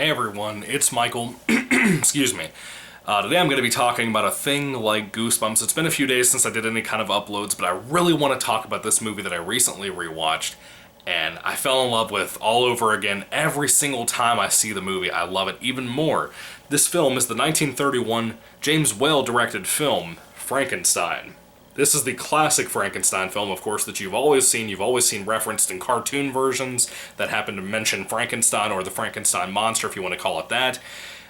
Hey everyone, it's Michael. Excuse me. Today I'm going to be talking about a thing like Goosebumps. It's been a few days since I did any kind of uploads, but I really want to talk about this movie that I recently rewatched, and I fell in love with all over again every single time I see the movie. I love it even more. This film is the 1931 James Whale-directed film, Frankenstein. This is the classic Frankenstein film, of course, that you've always seen. You've always seen referenced in cartoon versions that happen to mention Frankenstein or the Frankenstein monster, if you want to call it that.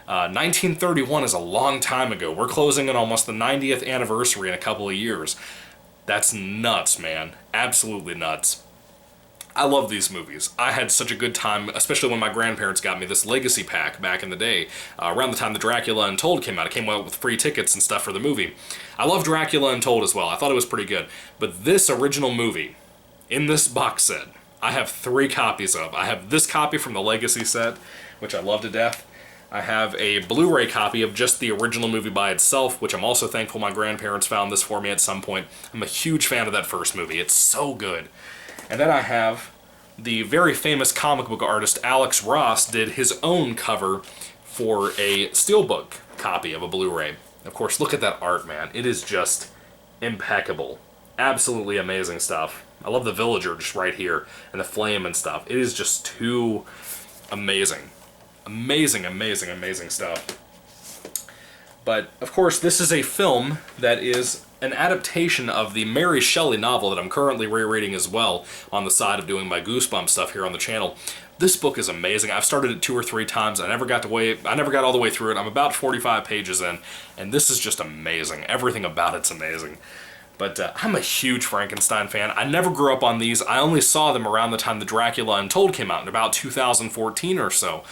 1931 is a long time ago. We're closing in almost the 90th anniversary in a couple of years. That's nuts, man. Absolutely nuts. I love these movies. I had such a good time, especially when my grandparents got me this Legacy Pack back in the day, around the time the Dracula Untold came out. It came out with free tickets and stuff for the movie. I love Dracula Untold as well. I thought it was pretty good. But this original movie, in this box set, I have 3 copies of. I have this copy from the Legacy set, which I love to death. I have a Blu-ray copy of just the original movie by itself, which I'm also thankful my grandparents found this for me at some point. I'm a huge fan of that first movie. It's so good. And then I have the very famous comic book artist Alex Ross did his own cover for a steelbook copy of a Blu-ray. Of course, look at that art, man. It is just impeccable. Absolutely amazing stuff. I love the villager just right here, and the flame and stuff. It is just too amazing. Amazing, amazing, amazing stuff. But, of course, this is a film that is an adaptation of the Mary Shelley novel that I'm currently rereading as well on the side of doing my Goosebumps stuff here on the channel. This book is amazing. I've started it 2 or 3 times. I never got all the way through it. I'm about 45 pages in, and this is just amazing. Everything about it's amazing. But I'm a huge Frankenstein fan. I never grew up on these. I only saw them around the time the Dracula Untold came out in about 2014 or so.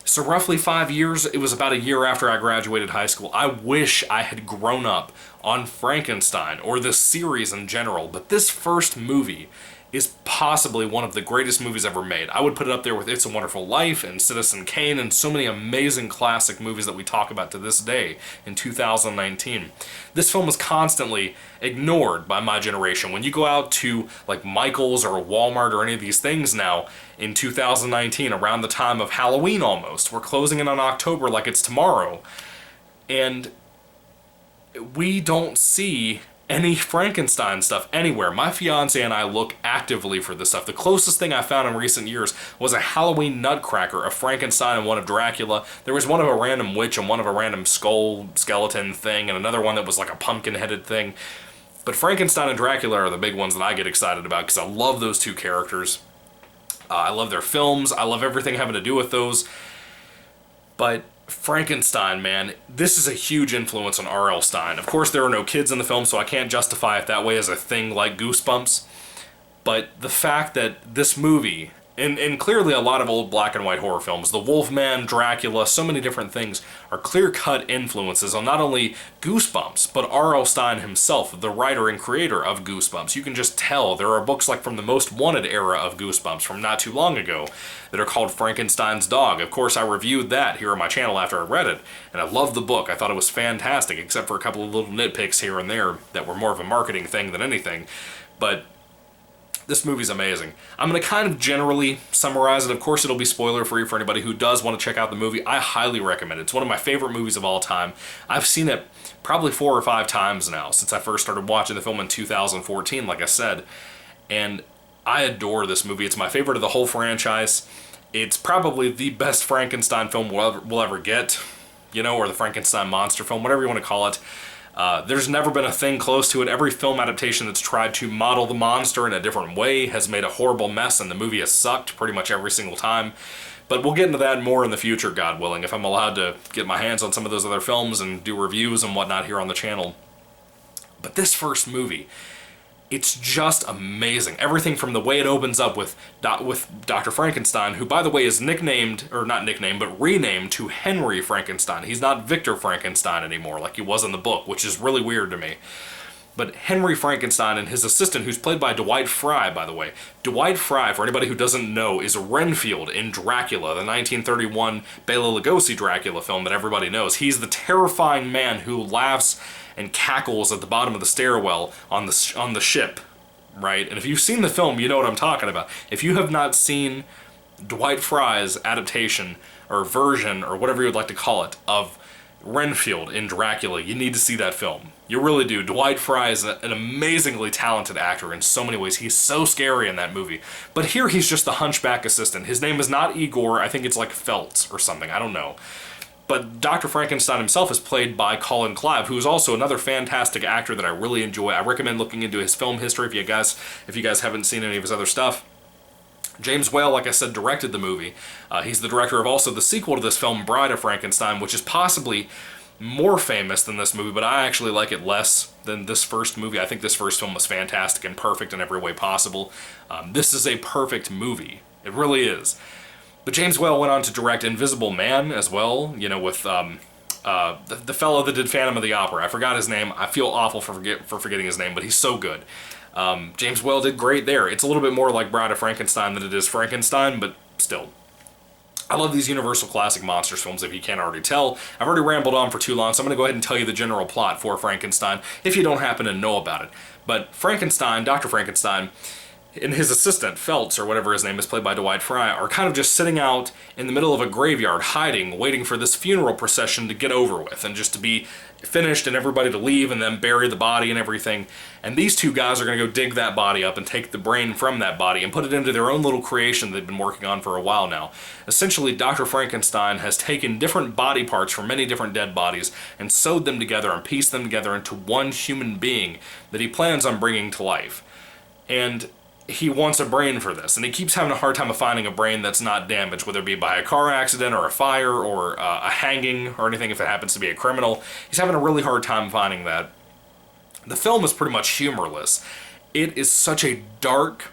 So roughly 5 years, it was about a year after I graduated high school. I wish I had grown up on Frankenstein, or this series in general, but this first movie is possibly one of the greatest movies ever made. I would put it up there with It's a Wonderful Life and Citizen Kane and so many amazing classic movies that we talk about to this day in 2019. This film was constantly ignored by my generation. When you go out to like Michael's or Walmart or any of these things now in 2019, around the time of Halloween almost, we're closing in on October like it's tomorrow, and we don't see any Frankenstein stuff anywhere. My fiance and I look actively for this stuff. The closest thing I found in recent years was a Halloween nutcracker, a Frankenstein and one of Dracula. There was one of a random witch and one of a random skull skeleton thing, and another one that was like a pumpkin-headed thing. But Frankenstein and Dracula are the big ones that I get excited about because I love those 2 characters. I love their films. I love everything having to do with those. But Frankenstein, man, this is a huge influence on R.L. Stine. Of course, there are no kids in the film, so I can't justify it that way as a thing like Goosebumps. But the fact that this movie, and clearly a lot of old black and white horror films, The Wolfman, Dracula, so many different things, are clear-cut influences on not only Goosebumps, but R.L. Stine himself, the writer and creator of Goosebumps. You can just tell. There are books like from the Most Wanted era of Goosebumps from not too long ago that are called Frankenstein's Dog. Of course, I reviewed that here on my channel after I read it, and I loved the book. I thought it was fantastic, except for a couple of little nitpicks here and there that were more of a marketing thing than anything. But this movie's amazing. I'm going to kind of generally summarize it. Of course, it'll be spoiler-free for anybody who does want to check out the movie. I highly recommend it. It's one of my favorite movies of all time. I've seen it probably 4 or 5 times now since I first started watching the film in 2014, like I said. And I adore this movie. It's my favorite of the whole franchise. It's probably the best Frankenstein film we'll ever get, you know, or the Frankenstein monster film, whatever you want to call it. There's never been a thing close to it. Every film adaptation that's tried to model the monster in a different way has made a horrible mess, and the movie has sucked pretty much every single time. But we'll get into that more in the future, God willing, if I'm allowed to get my hands on some of those other films and do reviews and whatnot here on the channel. But this first movie, it's just amazing. Everything from the way it opens up with Dr. Frankenstein, who, by the way, is nicknamed, or not nicknamed, but renamed to Henry Frankenstein. He's not Victor Frankenstein anymore, like he was in the book, which is really weird to me. But Henry Frankenstein and his assistant, who's played by Dwight Fry, by the way. Dwight Fry, for anybody who doesn't know, is Renfield in Dracula, the 1931 Bela Lugosi Dracula film that everybody knows. He's the terrifying man who laughs and cackles at the bottom of the stairwell on the ship, right? And if you've seen the film, you know what I'm talking about. If you have not seen Dwight Fry's adaptation or version, or whatever you would like to call it, of Renfield in Dracula, you need to see that film. You really do. Dwight Frye is an amazingly talented actor in so many ways. He's so scary in that movie. But here he's just the hunchback assistant. His name is not Igor. I think it's like Feltz or something. I don't know. But Dr. Frankenstein himself is played by Colin Clive, who is also another fantastic actor that I really enjoy. I recommend looking into his film history if you guys haven't seen any of his other stuff. James Whale, like I said, directed the movie. He's the director of also the sequel to this film, Bride of Frankenstein, which is possibly more famous than this movie, but I actually like it less than this first movie. I think this first film was fantastic and perfect in every way possible. This is a perfect movie. It really is. But James Whale went on to direct Invisible Man as well, you know, with the fellow that did Phantom of the Opera. I forgot his name. I feel awful for forgetting his name, but he's so good. James Whale did great there. It's a little bit more like Bride of Frankenstein than it is Frankenstein, but still. I love these Universal Classic Monsters films, if you can't already tell. I've already rambled on for too long, so I'm going to go ahead and tell you the general plot for Frankenstein, if you don't happen to know about it. But Frankenstein, Dr. Frankenstein, and his assistant, Feltz, or whatever his name is, played by Dwight Frye, are kind of just sitting out in the middle of a graveyard, hiding, waiting for this funeral procession to get over with, and just to be finished and everybody to leave and then bury the body and everything. And these two guys are going to go dig that body up and take the brain from that body and put it into their own little creation they've been working on for a while now. Essentially, Dr. Frankenstein has taken different body parts from many different dead bodies and sewed them together and pieced them together into one human being that he plans on bringing to life. And he wants a brain for this, and he keeps having a hard time of finding a brain that's not damaged, whether it be by a car accident or a fire or a hanging or anything if it happens to be a criminal. He's having a really hard time finding that. The film is pretty much humorless. It is such a dark,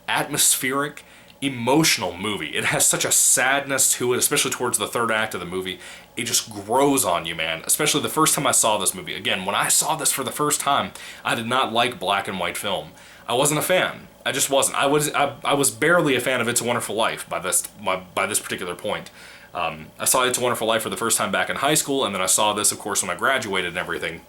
atmospheric, emotional movie. It has such a sadness to it, especially towards the third act of the movie. It just grows on you, man. Especially the first time I saw this movie. Again, when I saw this for the first time, I did not like black and white film. I wasn't a fan. I just wasn't. I was barely a fan of It's a Wonderful Life by this particular point. I saw It's a Wonderful Life for the first time back in high school, and then I saw this, of course, when I graduated and everything.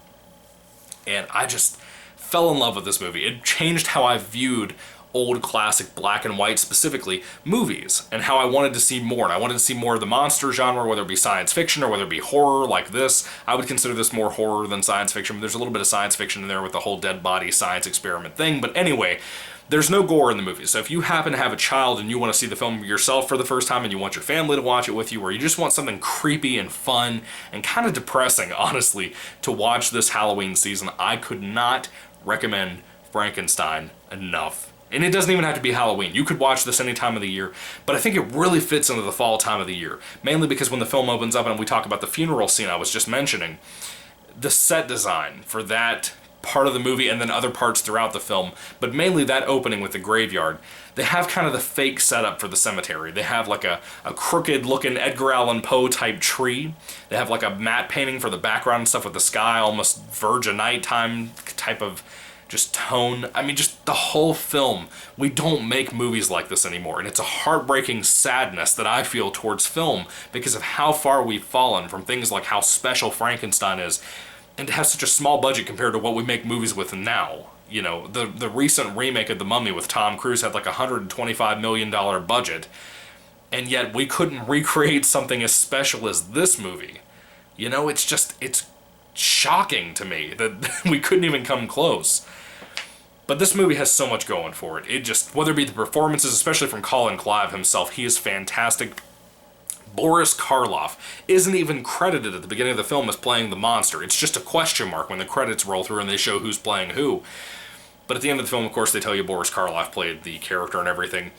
And I just fell in love with this movie. It changed how I viewed old classic black and white, specifically movies, and how I wanted to see more. And I wanted to see more of the monster genre, whether it be science fiction or whether it be horror like this. I would consider this more horror than science fiction, but there's a little bit of science fiction in there with the whole dead body science experiment thing. But anyway, there's no gore in the movie, so if you happen to have a child and you want to see the film yourself for the first time and you want your family to watch it with you, or you just want something creepy and fun and kind of depressing, honestly, to watch this Halloween season, I could not recommend Frankenstein enough. And it doesn't even have to be Halloween. You could watch this any time of the year, but I think it really fits into the fall time of the year, mainly because when the film opens up and we talk about the funeral scene I was just mentioning, the set design for that part of the movie and then other parts throughout the film, but mainly that opening with the graveyard, they have kind of the fake setup for the cemetery. They have like a crooked looking Edgar Allan Poe type tree. They have like a matte painting for the background and stuff with the sky, almost verge of nighttime type of just tone. I mean, just the whole film. We don't make movies like this anymore, and it's a heartbreaking sadness that I feel towards film because of how far we've fallen from things like how special Frankenstein is, and to have such a small budget compared to what we make movies with now. You know, the recent remake of The Mummy with Tom Cruise had like a $125 million budget, and yet we couldn't recreate something as special as this movie. You know, it's shocking to me that we couldn't even come close. But this movie has so much going for it. It just, whether it be the performances, especially from Colin Clive himself, he is fantastic. Boris Karloff isn't even credited at the beginning of the film as playing the monster. It's just a question mark when the credits roll through and they show who's playing who. But at the end of the film, of course, they tell you Boris Karloff played the character and everything.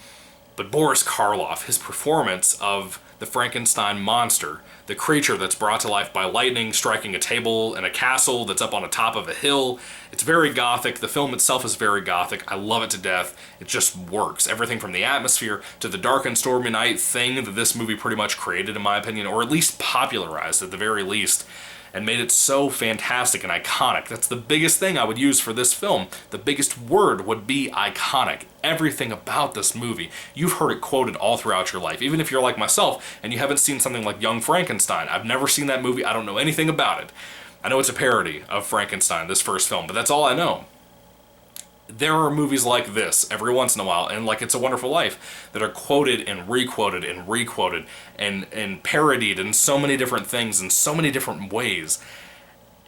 But Boris Karloff, his performance of the Frankenstein monster, the creature that's brought to life by lightning striking a table in a castle that's up on the top of a hill. It's very gothic. The film itself is very gothic. I love it to death. It just works. Everything from the atmosphere to the dark and stormy night thing that this movie pretty much created, in my opinion, or at least popularized at the very least, and made it so fantastic and iconic. That's the biggest thing I would use for this film. The biggest word would be iconic. Everything about this movie, you've heard it quoted all throughout your life. Even if you're like myself and you haven't seen something like Young Frankenstein. I've never seen that movie. I don't know anything about it. I know it's a parody of Frankenstein, this first film, but that's all I know. there are movies like this every once in a while, and like It's a Wonderful Life, that are quoted and requoted and requoted and parodied in so many different things in so many different ways.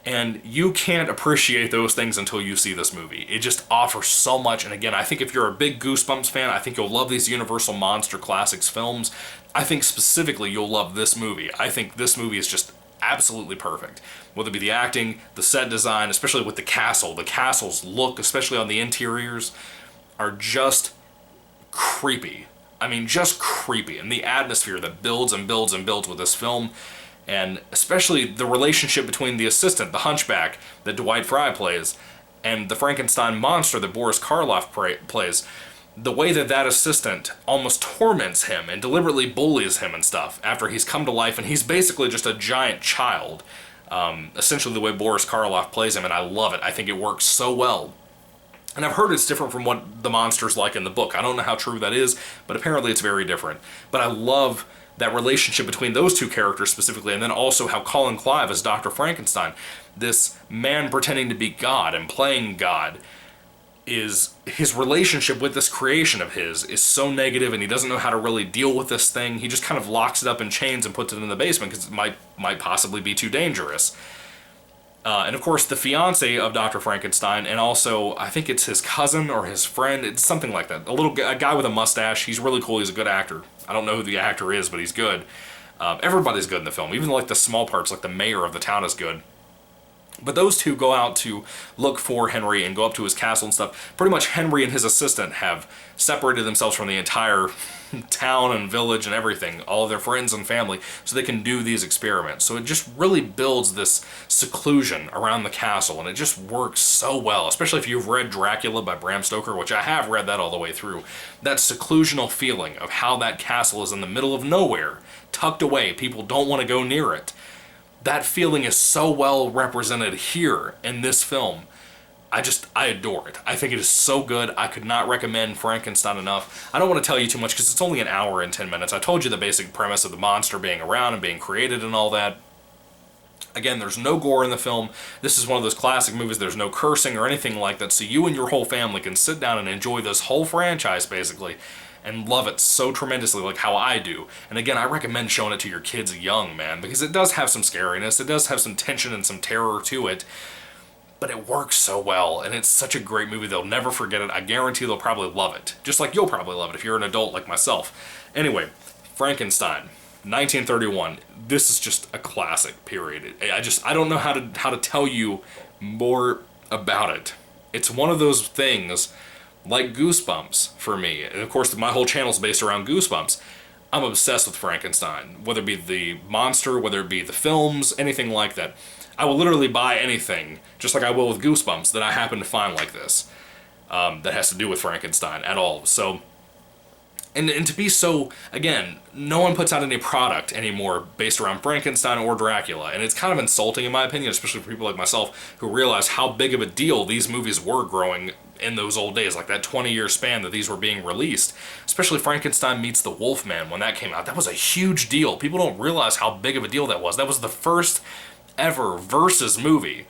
And you can't appreciate those things until you see this movie. It just offers so much. And again, I think if you're a big Goosebumps fan, I think you'll love these Universal Monster Classics films. I think specifically you'll love this movie. I think this movie is just absolutely perfect. Whether it be the acting, the set design, especially with the castle. The castle's look, especially on the interiors, are just creepy. I mean, just creepy. And the atmosphere that builds and builds and builds with this film, and especially the relationship between the assistant, the hunchback that Dwight Frye plays, and the Frankenstein monster that Boris Karloff plays. The way that that assistant almost torments him and deliberately bullies him and stuff after he's come to life, and he's basically just a giant child. Essentially the way Boris Karloff plays him, and I love it. I think it works so well. And I've heard it's different from what the monster's like in the book. I don't know how true that is, but apparently it's very different. But I love that relationship between those two characters specifically, and then also how Colin Clive as Dr. Frankenstein, this man pretending to be God and playing God, is his relationship with this creation of his is so negative, and he doesn't know how to really deal with this thing. He just kind of locks it up in chains and puts it in the basement because it might possibly be too dangerous. And of course the fiance of Dr. Frankenstein, and also I think it's his cousin or his friend, it's something like that. A guy with a mustache. He's really cool. He's a good actor. I don't know who the actor is, but he's good. Everybody's good in the film. Even like the small parts, like the mayor of the town is good. But those two go out to look for Henry and go up to his castle and stuff. Pretty much Henry and his assistant have separated themselves from the entire town and village and everything, all of their friends and family, so they can do these experiments. So it just really builds this seclusion around the castle, and it just works so well, especially if you've read Dracula by Bram Stoker, which I have read that all the way through. That seclusional feeling of how that castle is in the middle of nowhere, tucked away, people don't want to go near it. That feeling is so well represented here in this film. I adore it. I think it is so good. I could not recommend Frankenstein enough. I don't want to tell you too much because it's only an hour and 10 minutes. I told you the basic premise of the monster being around and being created and all that. Again, there's no gore in the film. This is one of those classic movies. There's no cursing or anything like that, so you and your whole family can sit down and enjoy this whole franchise, basically, and love it so tremendously like how I do. And again, I recommend showing it to your kids young, man, because it does have some scariness, it does have some tension and some terror to it, but it works so well, and it's such a great movie. They'll never forget it. I guarantee they'll probably love it, just like you'll probably love it if you're an adult like myself. Anyway, Frankenstein, 1931. This is just a classic, period. I don't know how to tell you more about it. It's one of those things like Goosebumps for me, and of course my whole channel is based around Goosebumps. I'm obsessed with Frankenstein, whether it be the monster, whether it be the films, anything like that. I will literally buy anything, just like I will with Goosebumps, that I happen to find like this, that has to do with Frankenstein at all. So, and to be so, again, no one puts out any product anymore based around Frankenstein or Dracula, and it's kind of insulting in my opinion, especially for people like myself who realize how big of a deal these movies were growing in those old days, like that 20-year span that these were being released. Especially Frankenstein Meets the Wolfman, when that came out. That was a huge deal. People don't realize how big of a deal that was. That was the first ever versus movie,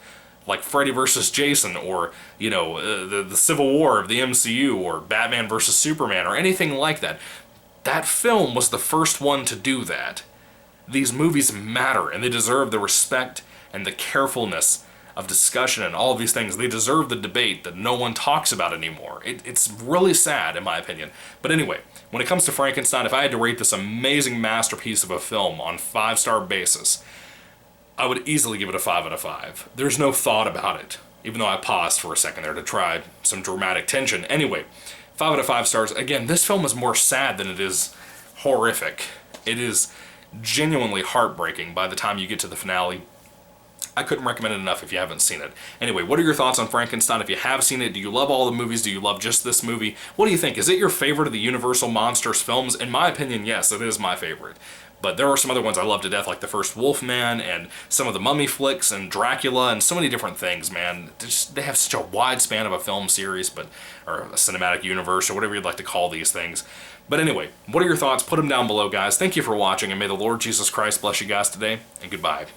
like Freddy versus Jason, or, you know, the Civil War of the MCU, or Batman versus Superman, or anything like that. That film was the first one to do that. These movies matter, and they deserve the respect and the carefulness of discussion and all of these things. They deserve the debate that no one talks about anymore. It's really sad, in my opinion. But anyway, when it comes to Frankenstein, if I had to rate this amazing masterpiece of a film on 5-star basis, I would easily give it a 5 out of 5. There's no thought about it, even though I paused for a second there to try some dramatic tension. Anyway, 5 out of 5 stars. Again, this film is more sad than it is horrific. It is genuinely heartbreaking by the time you get to the finale. I couldn't recommend it enough if you haven't seen it. Anyway, what are your thoughts on Frankenstein? If you have seen it, do you love all the movies? Do you love just this movie? What do you think? Is it your favorite of the Universal Monsters films? In my opinion, yes, it is my favorite. But there are some other ones I love to death, like the first Wolfman, and some of the Mummy flicks, and Dracula, and so many different things, man. They have such a wide span of a film series, or a cinematic universe, or whatever you'd like to call these things. But anyway, what are your thoughts? Put them down below, guys. Thank you for watching, and may the Lord Jesus Christ bless you guys today, and goodbye.